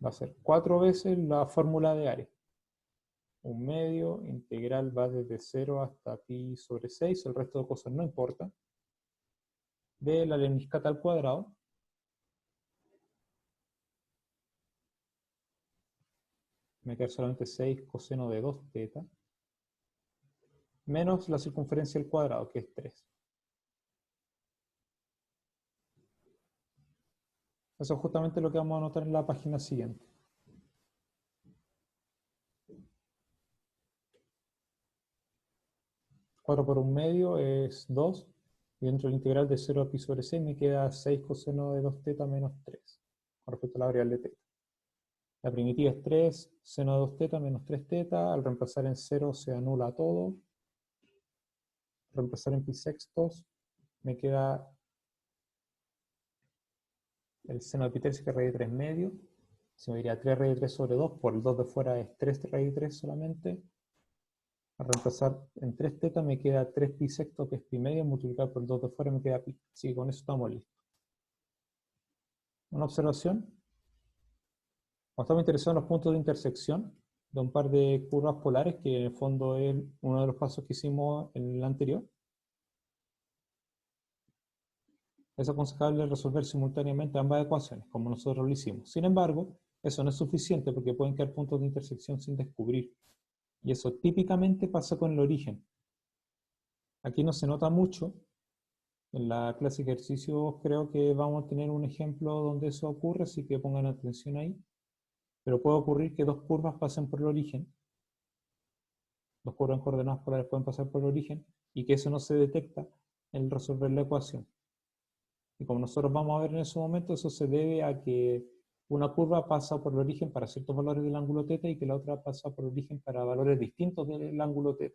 va a ser 4 veces la fórmula de área. 1 medio, integral va desde 0 hasta pi sobre 6, el resto de cosas no importa. De la lemniscata al cuadrado. Me queda solamente 6 coseno de 2 teta. Menos la circunferencia al cuadrado, que es 3. Eso es justamente lo que vamos a anotar en la página siguiente. 4 por 1/2 es 2. Y dentro del integral de 0 a pi sobre 6 me queda 6 coseno de 2 teta menos 3, con respecto a la variable teta. La primitiva es 3, seno de 2 teta menos 3 teta. Al reemplazar en 0 se anula todo. Reemplazar en pi sextos, me queda el seno de pi tercio, que es raíz de 3 medio. Se me diría 3 raíz de 3 sobre 2, por el 2 de fuera es 3 raíz de 3 solamente. Al reemplazar en 3 teta me queda 3 pi sexto, que es pi medio, multiplicado por el 2 de fuera me queda pi. Así que con eso estamos listos. Una observación. Cuando estamos interesados en los puntos de intersección de un par de curvas polares, que en el fondo es uno de los pasos que hicimos en el anterior, es aconsejable resolver simultáneamente ambas ecuaciones, como nosotros lo hicimos. Sin embargo, eso no es suficiente porque pueden quedar puntos de intersección sin descubrir. Y eso típicamente pasa con el origen. Aquí no se nota mucho. En la clase de ejercicios creo que vamos a tener un ejemplo donde eso ocurre, así que pongan atención ahí. Pero puede ocurrir que dos curvas pasen por el origen. Dos curvas en coordenadas polares pueden pasar por el origen y que eso no se detecta en resolver la ecuación. Y como nosotros vamos a ver en ese momento, eso se debe a que una curva pasa por el origen para ciertos valores del ángulo θ y que la otra pasa por el origen para valores distintos del ángulo θ.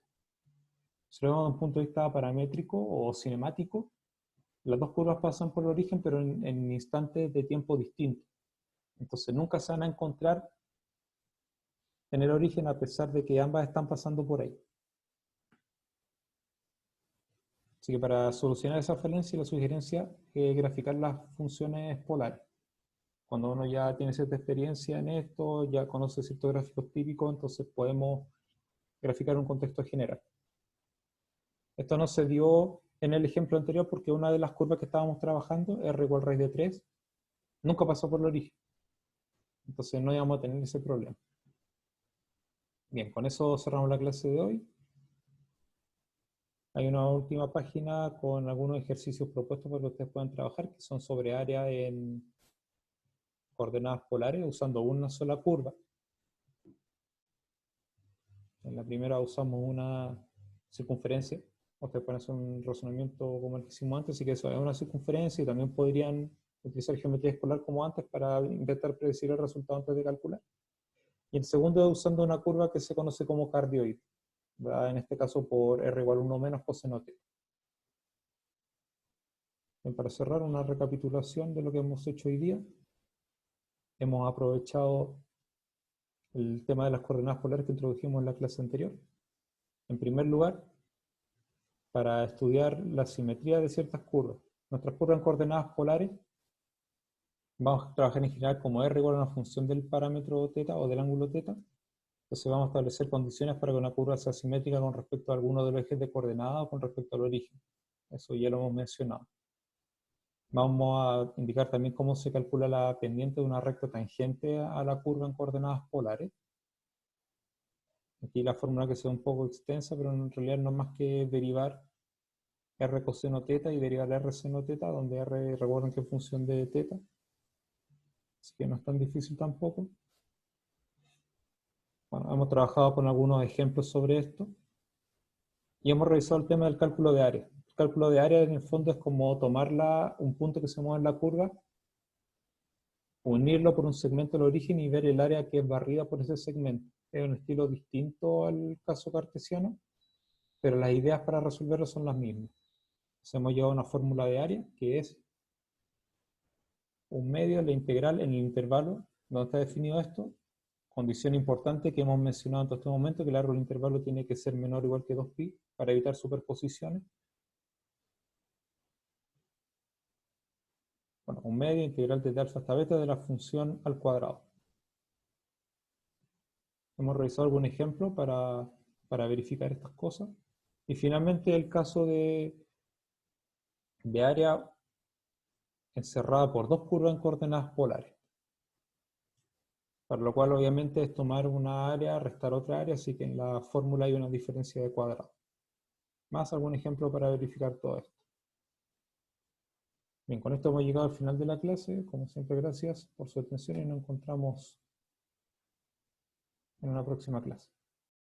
Si lo vemos desde un punto de vista paramétrico o cinemático, las dos curvas pasan por el origen, pero en instantes de tiempo distintos. Entonces nunca se van a encontrar en el origen a pesar de que ambas están pasando por ahí. Así que para solucionar esa falencia, la sugerencia es graficar las funciones polares. Cuando uno ya tiene cierta experiencia en esto, ya conoce ciertos gráficos típicos, entonces podemos graficar un contexto general. Esto no se dio en el ejemplo anterior porque una de las curvas que estábamos trabajando, r igual raíz de 3, nunca pasó por el origen. Entonces no íbamos a tener ese problema. Bien, con eso cerramos la clase de hoy. Hay una última página con algunos ejercicios propuestos para que ustedes puedan trabajar, que son sobre área en coordenadas polares usando una sola curva. En la primera usamos una circunferencia. Ustedes pueden hacer un razonamiento como el que hicimos antes, así que eso es una circunferencia y también podrían utilizar geometría escolar como antes para intentar predecir el resultado antes de calcular. Y el segundo es usando una curva que se conoce como cardioide, ¿verdad? En este caso por r igual a 1 menos coseno θ. Bien, para cerrar, una recapitulación de lo que hemos hecho hoy día. Hemos aprovechado el tema de las coordenadas polares que introdujimos en la clase anterior. En primer lugar, para estudiar la simetría de ciertas curvas. Nuestras curvas en coordenadas polares vamos a trabajar en general como r igual a una función del parámetro θ o del ángulo θ. Entonces vamos a establecer condiciones para que una curva sea simétrica con respecto a alguno de los ejes de coordenadas o con respecto al origen. Eso ya lo hemos mencionado. Vamos a indicar también cómo se calcula la pendiente de una recta tangente a la curva en coordenadas polares. Aquí la fórmula que sea un poco extensa, pero en realidad no es más que derivar r coseno θ y derivar r seno θ, donde r recuerden que es función de θ. Así que no es tan difícil tampoco. Bueno, hemos trabajado con algunos ejemplos sobre esto. Y hemos revisado el tema del cálculo de área. El cálculo de área en el fondo es como tomar un punto que se mueve en la curva, unirlo por un segmento del origen y ver el área que es barrida por ese segmento. Es un estilo distinto al caso cartesiano, pero las ideas para resolverlo son las mismas. Entonces hemos llevado una fórmula de área que es 1/2 la integral en el intervalo donde está definido esto. Condición importante que hemos mencionado en todo este momento, que el largo del intervalo tiene que ser menor o igual que 2pi para evitar superposiciones. Bueno, 1/2 integral desde alfa hasta beta de la función al cuadrado. Hemos revisado algún ejemplo para verificar estas cosas. Y finalmente el caso de área encerrada por dos curvas en coordenadas polares. Para lo cual obviamente es tomar una área, restar otra área, así que en la fórmula hay una diferencia de cuadrado. Más algún ejemplo para verificar todo esto. Bien, con esto hemos llegado al final de la clase. Como siempre, gracias por su atención y nos encontramos en una próxima clase.